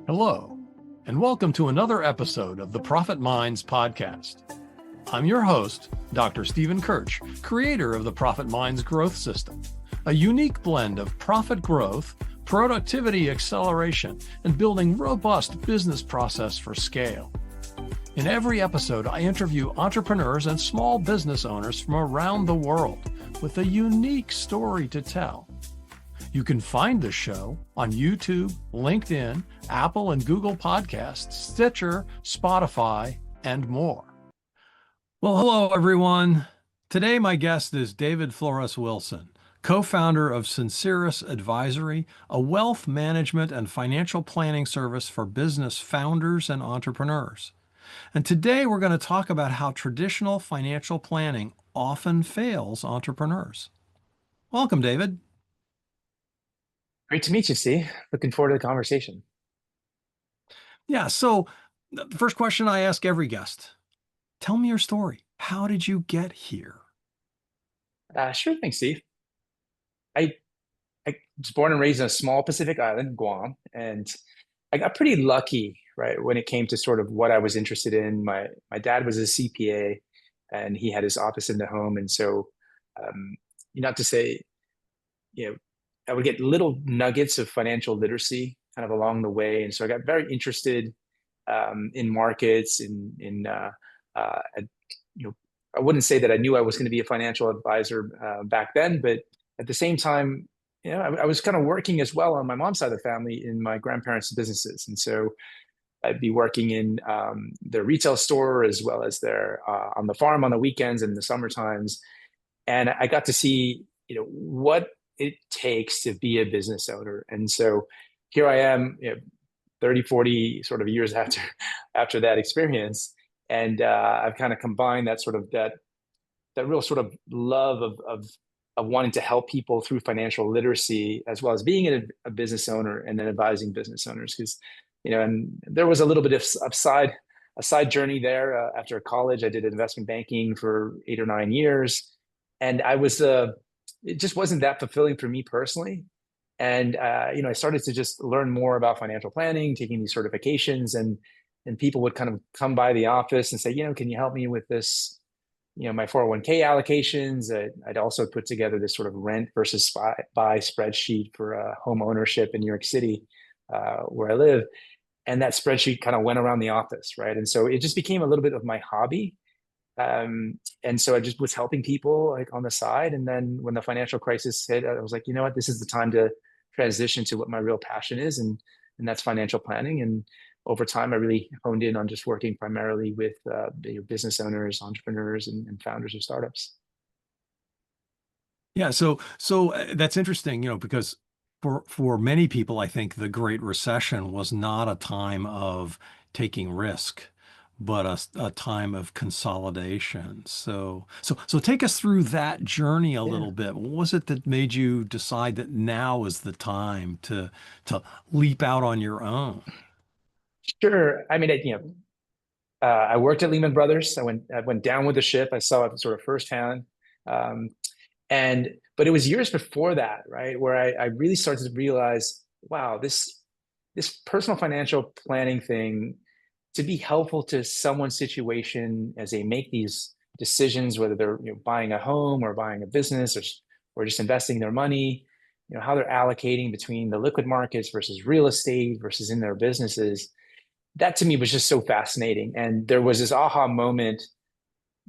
Hello, and welcome to another episode of the Profit Minds podcast. I'm your host, Dr. Stephen Kirch, creator of the Profit Minds Growth System, a unique blend of profit growth, productivity acceleration, and building robust business process for scale. In every episode, I interview entrepreneurs and small business owners from around the world with a unique story to tell. You can find the show on YouTube, LinkedIn, Apple and Google Podcasts, Stitcher, Spotify, and more. Well, hello, everyone. Today, my guest is David Flores Wilson, co-founder of Sincerus Advisory, a wealth management and financial planning service for business founders and entrepreneurs. And today, we're going to talk about how traditional financial planning often fails entrepreneurs. Welcome, David. Great to meet you, Steve. Looking forward to the conversation. Yeah, so the first question I ask every guest, tell me your story. How did you get here? Sure thing, Steve. I was born and raised in a small Pacific island, Guam, and I got pretty lucky, right, when it came to sort of what I was interested in. My dad was a CPA, and he had his office in the home, and so, not to say, I would get little nuggets of financial literacy kind of along the way. And so I got very interested in markets, I wouldn't say that I knew I was going to be a financial advisor back then, but at the same time, I was kind of working as well on my mom's side of the family in my grandparents' businesses. And so I'd be working in their retail store as well as their on the farm on the weekends and the summer times. And I got to see, what it takes to be a business owner. And so here I am, 30, 40 sort of years after that experience. And I've kind of combined that sort of that real sort of love of wanting to help people through financial literacy, as well as being a business owner and then advising business owners. Because, and there was a little bit of a side journey there. After college, I did investment banking for 8 or 9 years. And I was it just wasn't that fulfilling for me personally. And, I started to just learn more about financial planning, taking these certifications, and people would kind of come by the office and say, can you help me with this, my 401k allocations. I'd also put together this sort of rent versus buy spreadsheet for home ownership in New York City, where I live. And that spreadsheet kind of went around the office, right? And so it just became a little bit of my hobby. And so I just was helping people like on the side. And then when the financial crisis hit, I was like, what, this is the time to transition to what my real passion is. And that's financial planning. And over time, I really honed in on just working primarily with business owners, entrepreneurs, and founders of startups. Yeah. So that's interesting, because for many people, I think the Great Recession was not a time of taking risk, but a time of consolidation. So take us through that journey a little bit. What was it that made you decide that now is the time to leap out on your own? Sure. I mean, I worked at Lehman Brothers. I went down with the ship. I saw it sort of firsthand. But it was years before that, right, where I really started to realize, wow, this personal financial planning thing, to be helpful to someone's situation as they make these decisions, whether they're buying a home or buying a business or just investing their money, how they're allocating between the liquid markets versus real estate versus in their businesses. That to me was just so fascinating. And there was this aha moment,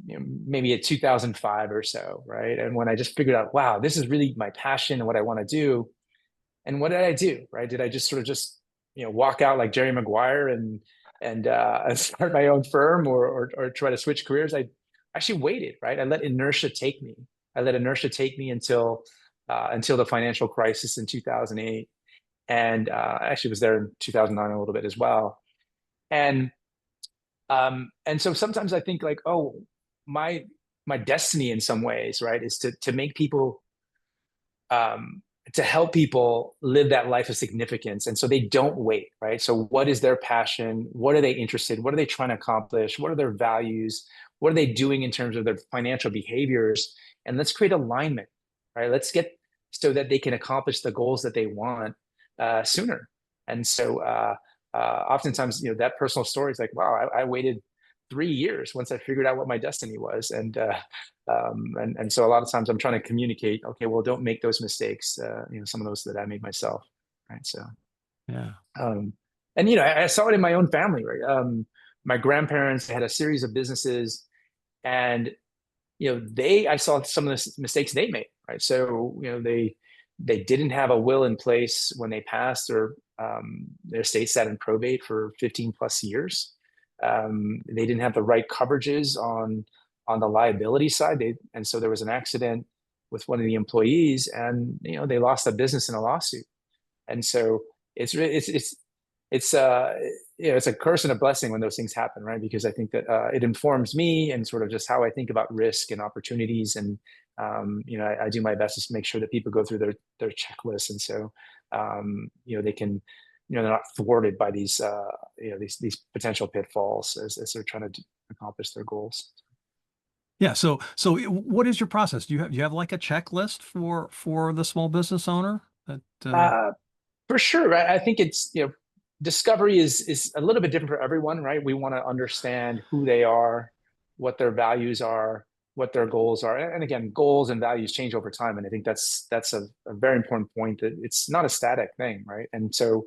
maybe at 2005 or so, right? And when I just figured out, wow, this is really my passion and what I want to do. And what did I do, right? Did I just sort of walk out like Jerry Maguire and start my own firm or try to switch careers? I actually waited, right? I let inertia take me. Until the financial crisis in 2008. And I actually was there in 2009 a little bit as well. And so sometimes I think like, oh, my destiny in some ways, right, is to make people, to help people live that life of significance. And so they don't wait, right? So what is their passion? What are they interested in? What are they trying to accomplish? What are their values? What are they doing in terms of their financial behaviors? And let's create alignment, right? Let's get so that they can accomplish the goals that they want sooner. And so oftentimes, that personal story is like, wow, I waited 3 years once I figured out what my destiny was. And so a lot of times I'm trying to communicate, okay, well, don't make those mistakes, some of those that I made myself, right? So, Yeah. And, I saw it in my own family, right? My grandparents had a series of businesses, and, I saw some of the mistakes they made, right? So, they didn't have a will in place when they passed, or their estate sat in probate for 15 plus years. They didn't have the right coverages on the liability side. And so there was an accident with one of the employees, and, they lost a business in a lawsuit. And so it's it's a curse and a blessing when those things happen, right? Because I think that it informs me and sort of just how I think about risk and opportunities. And I do my best to make sure that people go through their checklists, and so they can, they're not thwarted by these these potential pitfalls as they're trying to accomplish their goals. Yeah. So what is your process? Do you have like a checklist for the small business owner that? For sure, right? I think it's, discovery is a little bit different for everyone, right? We want to understand who they are, what their values are, what their goals are. And again, goals and values change over time. And I think that's a very important point, that it's not a static thing, right? And so,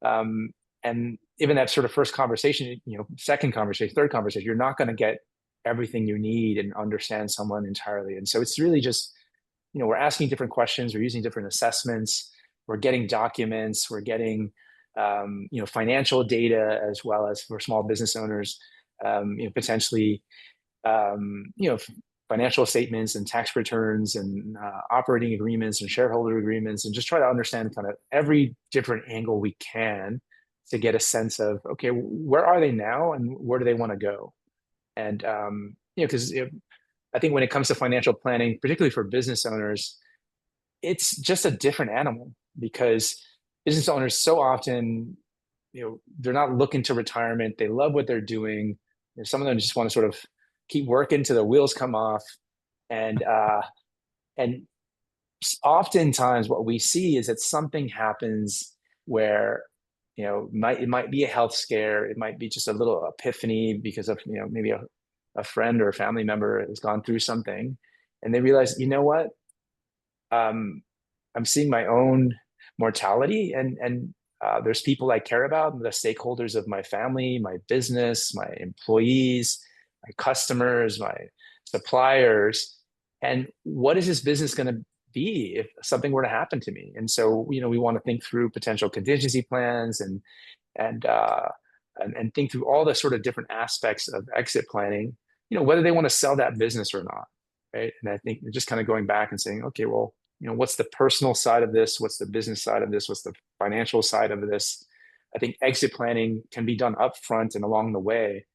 and even that sort of first conversation, second conversation, third conversation, you're not going to get everything you need and understand someone entirely. And so it's really just, we're asking different questions, we're using different assessments, we're getting documents, we're getting, financial data, as well as for small business owners, potentially, financial statements and tax returns and operating agreements and shareholder agreements, and just try to understand kind of every different angle we can to get a sense of, okay, where are they now and where do they want to go? And, because I think when it comes to financial planning, particularly for business owners, it's just a different animal, because business owners so often, they're not looking to retirement. They love what they're doing. Some of them just want to sort of keep working till the wheels come off. And oftentimes what we see is that something happens where, it might be a health scare. It might be just a little epiphany because of, maybe a friend or a family member has gone through something, and they realize, you know what? I'm seeing my own mortality, and there's people I care about, the stakeholders of my family, my business, my employees, my customers, my suppliers. And what is this business going to be if something were to happen to me? And so, we want to think through potential contingency plans and think through all the sort of different aspects of exit planning, whether they want to sell that business or not, right? And I think just kind of going back and saying, okay, well, what's the personal side of this? What's the business side of this? What's the financial side of this? I think exit planning can be done upfront and along the way,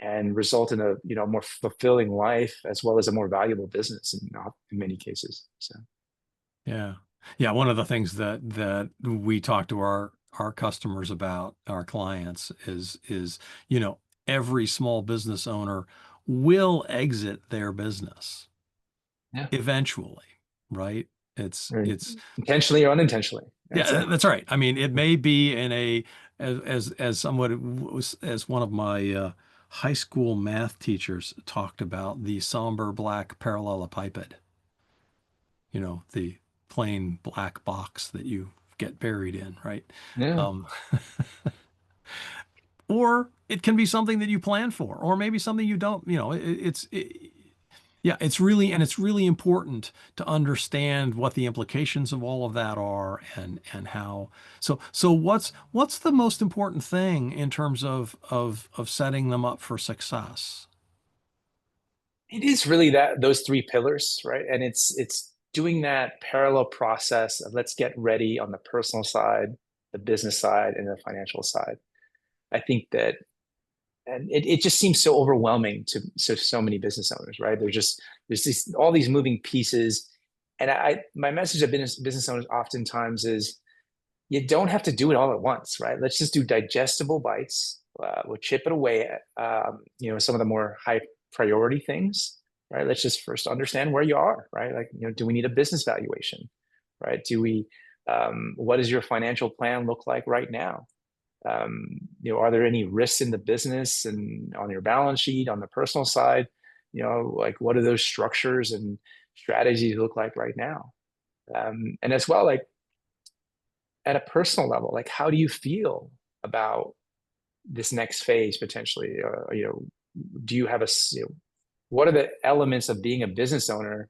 and result in a more fulfilling life, as well as a more valuable business in many cases. So, Yeah. One of the things that we talk to our customers about, our clients, is every small business owner will exit their business eventually, right? It's intentionally or unintentionally. That's right. I mean, it may be in a, as one of my high school math teachers talked about, the somber black parallelepiped, the plain black box that you get buried in, right? Yeah. Or it can be something that you plan for, or maybe something you don't. It's really important to understand what the implications of all of that are, and how. So what's the most important thing in terms of setting them up for success? It is really those three pillars, right? And it's doing that parallel process of, let's get ready on the personal side, the business side, and the financial side. I think that, and it just seems so overwhelming to so many business owners, right? There's all these moving pieces. And my message to business owners oftentimes is, you don't have to do it all at once, right? Let's just do digestible bites. We'll chip it away at, some of the more high priority things, right? Let's just first understand where you are, right? Like, do we need a business valuation, right? What does your financial plan look like right now? Are there any risks in the business and on your balance sheet, on the personal side? Like what do those structures and strategies look like right now? And as well, like at a personal level, like how do you feel about this next phase potentially? Do you have what are the elements of being a business owner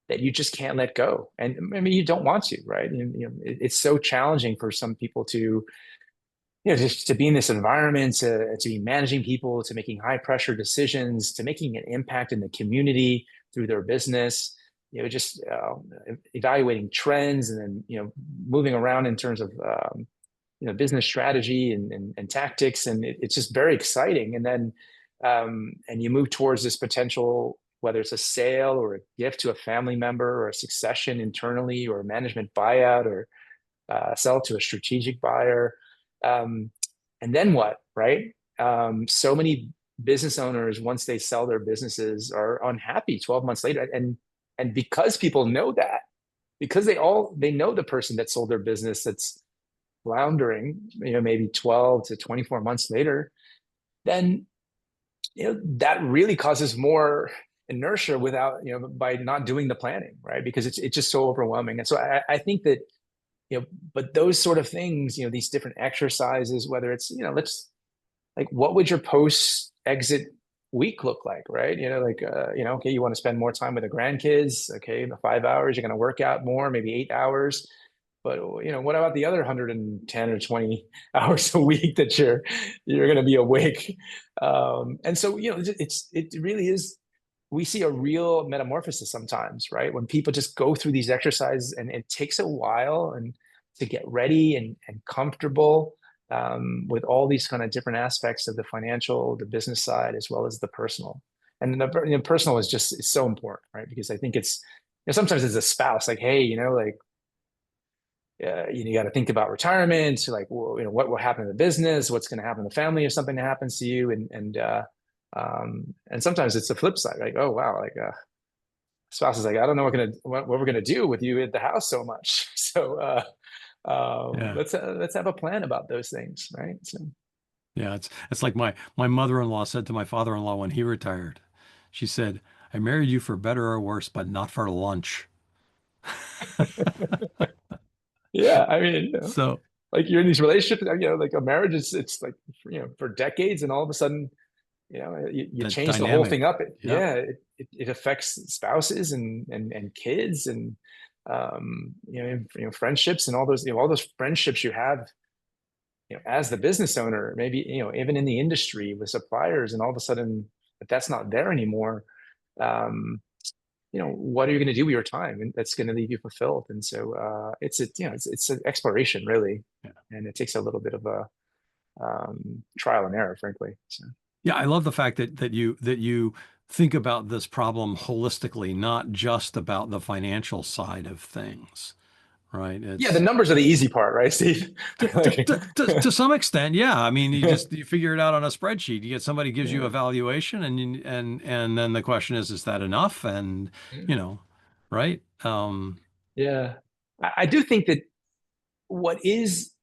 that you just can't let go? And I mean, you don't want to, right? It's so challenging for some people to, just to be in this environment, to be managing people, to making high pressure decisions, to making an impact in the community through their business, just evaluating trends and then, moving around in terms of, business strategy and tactics. And it's just very exciting. And then, and you move towards this potential, whether it's a sale or a gift to a family member or a succession internally or a management buyout or sell to a strategic buyer. And then what, right? So many business owners, once they sell their businesses, are unhappy 12 months later. And because people know that, because they know the person that sold their business that's floundering, maybe 12 to 24 months later, then, that really causes more inertia without, by not doing the planning, right? Because it's just so overwhelming. And so I think that, but those sort of things, these different exercises, whether it's, let's like, what would your post-exit week look like, right? Okay, you want to spend more time with the grandkids. Okay, in the 5 hours, you're going to work out more, maybe 8 hours. But what about the other 110 or 20 hours a week that you're going to be awake? And so it really is. We see a real metamorphosis sometimes, right? When people just go through these exercises, and it takes a while and to get ready and comfortable with all these kind of different aspects of the financial, the business side, as well as the personal. And the personal is so important, right? Because I think it's sometimes as a spouse, like, hey, you got to think about retirement. So like, what will happen to the business? What's going to happen to the family if something happens to you? And sometimes it's the flip side, like, oh wow, like spouse is like, I don't know what we're gonna do with you at the house so much. So Yeah. let's have a plan about those things, right? So Yeah, it's like my mother-in-law said to my father-in-law when he retired. She said, "I married you for better or worse, but not for lunch." yeah, I mean, So like you're in these relationships, like a marriage is, it's like, for decades, and all of a sudden, you the change the whole thing dynamic. up. Yeah. It affects spouses and kids and friendships and all those friendships you have, as the business owner, maybe, even in the industry with suppliers, and all of a sudden, if that's not there anymore, what are you going to do with your time? And that's going to leave you fulfilled. And so it's an exploration, really. Yeah. And it takes a little bit of a trial and error, frankly. So. Yeah, I love the fact that you think about this problem holistically, not just about the financial side of things, right? Yeah, the It's numbers are the easy part, right, Steve? to some extent, yeah. I mean, you figure it out on a spreadsheet. You get somebody gives you Yeah. a valuation, and then the question is that enough? And right? Yeah. I do think that what is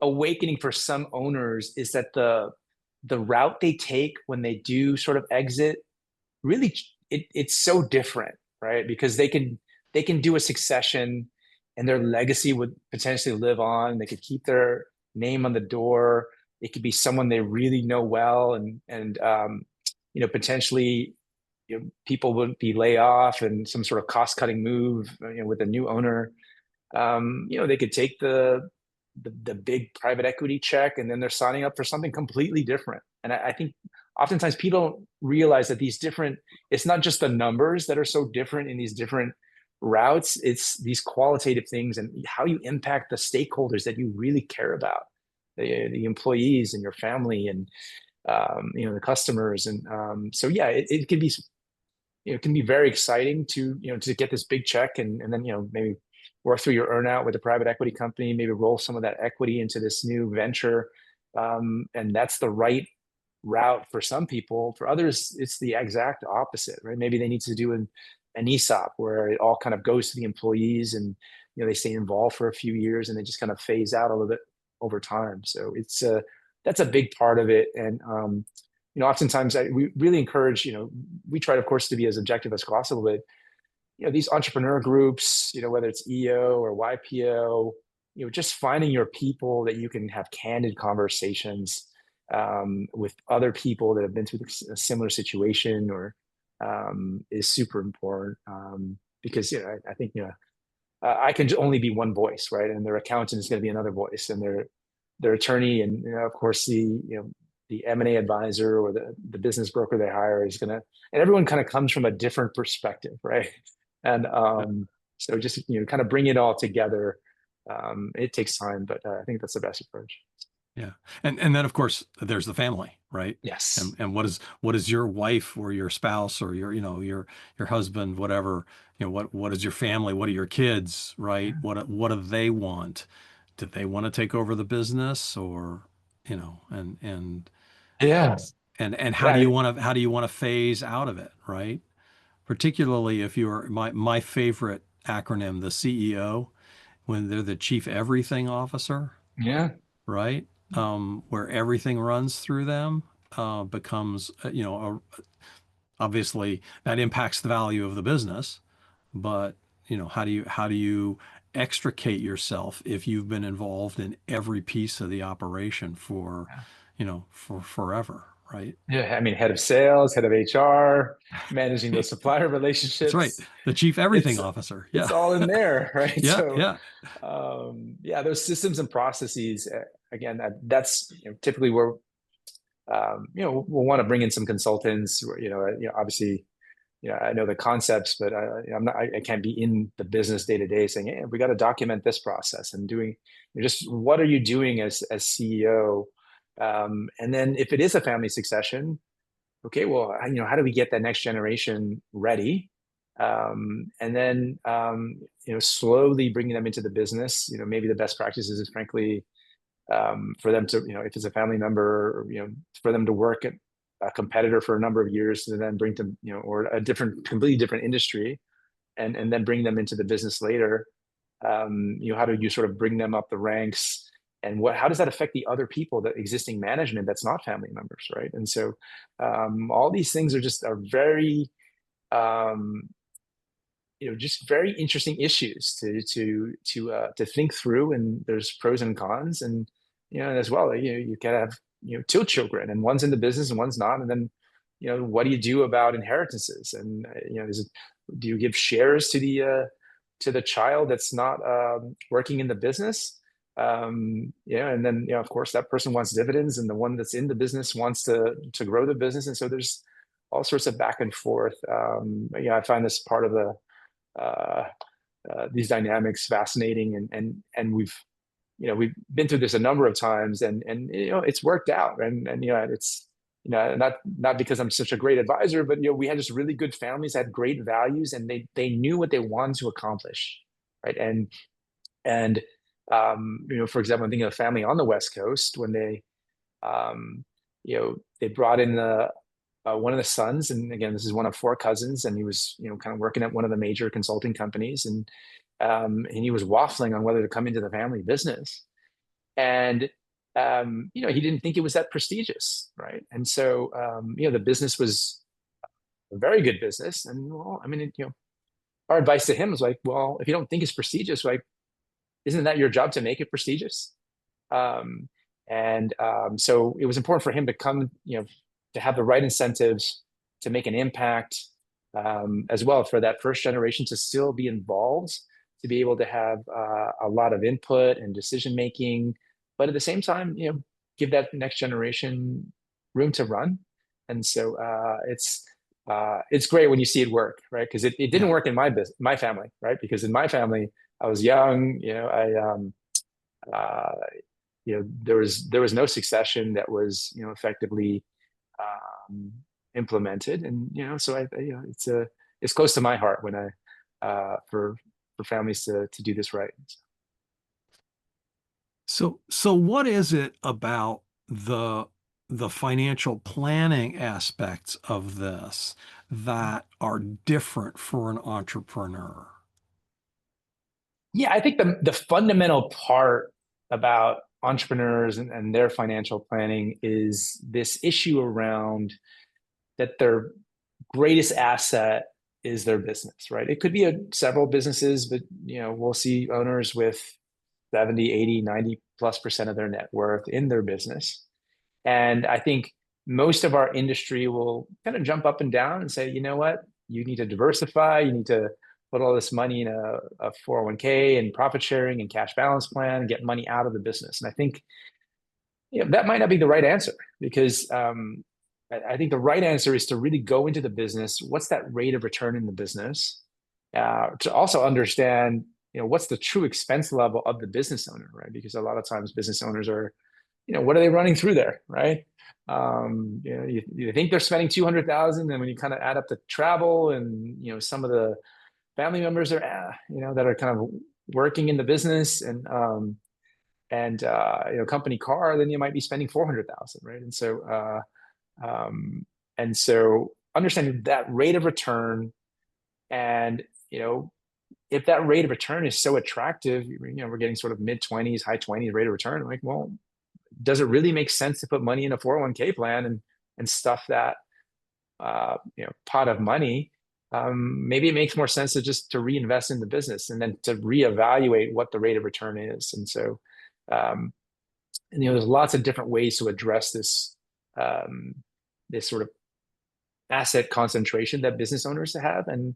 awakening for some owners is that the route they take when they do sort of exit, really, it's so different, right? Because they can do a succession, and their legacy would potentially live on. They could keep their name on the door. It could be someone they really know well, and potentially, people wouldn't be laid off, and some sort of cost cutting move, with a new owner. They could take the big private equity check, and then they're signing up for something completely different. And I think oftentimes people don't realize that it's not just the numbers that are so different in these different routes. It's these qualitative things and how you impact the stakeholders that you really care about, the employees and your family and, the customers. And so, yeah, it can be, it can be very exciting to get this big check, and then, maybe work through your earnout with a private equity company, maybe roll some of that equity into this new venture. And that's the right route for some people. For others, it's the exact opposite, right? Maybe they need to do an ESOP where it all kind of goes to the employees, and they stay involved for a few years, and they just kind of phase out a little bit over time. So that's a big part of it. And oftentimes we really encourage, we try, of course, to be as objective as possible, but these entrepreneur groups, whether it's EO or YPO, just finding your people that you can have candid conversations with other people that have been through a similar situation or is super important. Because I think I can only be one voice, right? And their accountant is going to be another voice, and their attorney, and of course the M&A advisor or the business broker they hire is going to, and everyone kind of comes from a different perspective, right? And so just kind of bring it all together. It takes time, but I think that's the best approach. Yeah. And then of course there's the family, right? Yes. And what is your wife or your spouse or your husband, whatever, what is your family? What are your kids, right? What do they want? Do they want to take over the business or, and Yeah. and how do you want to phase out of it, right? Particularly if you're my favorite acronym, the CEO, when they're the chief everything officer, Yeah. right? Where everything runs through them, becomes, obviously that impacts the value of the business, but how do you extricate yourself if you've been involved in every piece of the operation for, for forever, right? Yeah. I mean, head of sales, head of HR, managing those supplier relationships. That's right. The chief everything officer. Yeah. It's all in there, right? Yeah. So, yeah. Those systems and processes, again, that's typically where, we'll want to bring in some consultants, obviously, I know the concepts, but I can't be in the business day to day saying, hey, we got to document this process and doing just what are you doing as CEO? And then if it is a family succession, okay, well, how do we get that next generation ready? And then, slowly bringing them into the business. Maybe the best practices is frankly, for them to, if it's a family member, for them to work at a competitor for a number of years and then bring them, or a completely different industry, and then bring them into the business later. How do you sort of bring them up the ranks? And how does that affect the other people, the existing management that's not family members, right? And so all these things are very, just very interesting issues to think through. And there's pros and cons, and as well, you can have two children, and one's in the business and one's not, and then what do you do about inheritances? And do you give shares to the child that's not working in the business? And then of course that person wants dividends, and the one that's in the business wants to grow the business, and so there's all sorts of back and forth. I find this part of these dynamics fascinating, and we've been through this a number of times, and it's worked out, and it's not because I'm such a great advisor, but we had just really good families, had great values, and they knew what they wanted to accomplish, right? And for example, I'm thinking of a family on the West Coast when they brought in one of the sons, and again, this is one of four cousins, and he was kind of working at one of the major consulting companies, and he was waffling on whether to come into the family business, and he didn't think it was that prestigious, right? And so the business was a very good business, and well, I mean, our advice to him was like, well, if you don't think it's prestigious, like, isn't that your job to make it prestigious? So it was important for him to come, to have the right incentives to make an impact, as well for that first generation to still be involved, to be able to have a lot of input and decision making, but at the same time, give that next generation room to run. And so it's great when you see it work, right? Because it didn't work in my family, right? Because in my family, I was young, there was no succession that was effectively implemented, and so it's close to my heart when for families to do this right. So what is it about the financial planning aspects of this that are different for an entrepreneur? Yeah, I think the fundamental part about entrepreneurs and their financial planning is this issue around that their greatest asset is their business, right? It could be several businesses, but we'll see owners with 70, 80, 90+% of their net worth in their business. And I think most of our industry will kind of jump up and down and say, you know what, you need to diversify, you need to put all this money in a 401k and profit sharing and cash balance plan and get money out of the business. And I think that might not be the right answer, because I think the right answer is to really go into the business. What's that rate of return in the business? To also understand, what's the true expense level of the business owner, right? Because a lot of times business owners are, what are they running through there, right? You think they're spending $200,000, and when you kind of add up the travel and some of the family members are, that are kind of working in the business and company car, then you might be spending $400,000, right? And so understanding that rate of return, and if that rate of return is so attractive, we're getting sort of mid-20s, high 20s rate of return. Like, well, does it really make sense to put money in a 401k plan and stuff that pot of money? Maybe it makes more sense to reinvest in the business and then to reevaluate what the rate of return is. And so there's lots of different ways to address this this sort of asset concentration that business owners have. And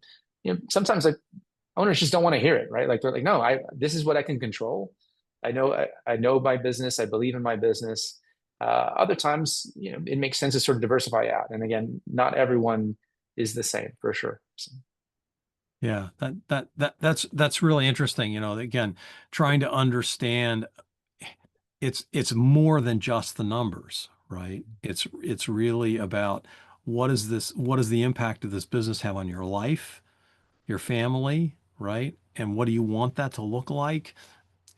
sometimes owners just don't want to hear it, right? Like, they're like, no, this is what I can control. I know my business. I believe in my business. Other times, it makes sense to sort of diversify out. And again, not everyone is the same, for sure. So. Yeah, that's really interesting. Again, trying to understand it's more than just the numbers, right? It's really about what does the impact of this business have on your life, your family, right? And what do you want that to look like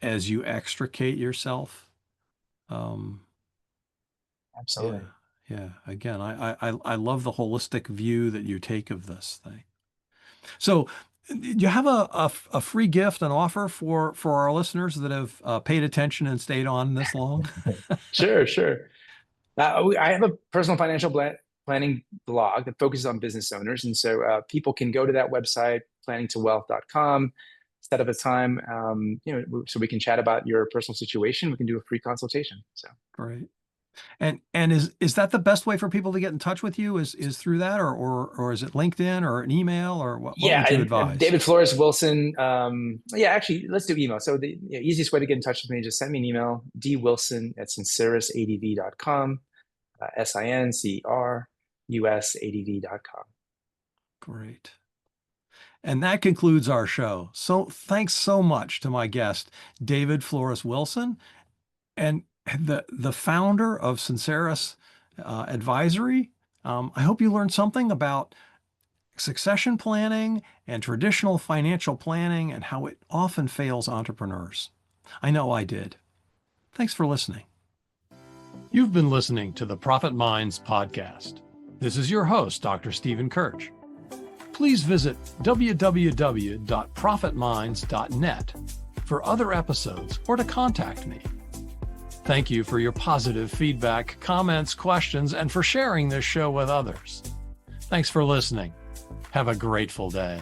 as you extricate yourself? Absolutely. Yeah. Again, I love the holistic view that you take of this thing. So, do you have a free gift, an offer for our listeners that have paid attention and stayed on this long? Sure. I have a personal financial planning blog that focuses on business owners. And so people can go to that website, planningtowealth.com, set up a time, so we can chat about your personal situation. We can do a free consultation. So great. And is that the best way for people to get in touch with you? Is through that, or is it LinkedIn or an email, or what would you advise? David Flores Wilson. Actually, let's do email. So the easiest way to get in touch with me, just send me an email, dwilson@sincerusadv.com, SINCRUSADV.com. Great. And that concludes our show. So thanks so much to my guest, David Flores Wilson, and the founder of Sincerus Advisory. I hope you learned something about succession planning and traditional financial planning and how it often fails entrepreneurs. I know I did. Thanks for listening. You've been listening to the Profit Minds podcast. This is your host, Dr. Stephen Kirch. Please visit www.profitminds.net for other episodes or to contact me. Thank you for your positive feedback, comments, questions, and for sharing this show with others. Thanks for listening. Have a grateful day.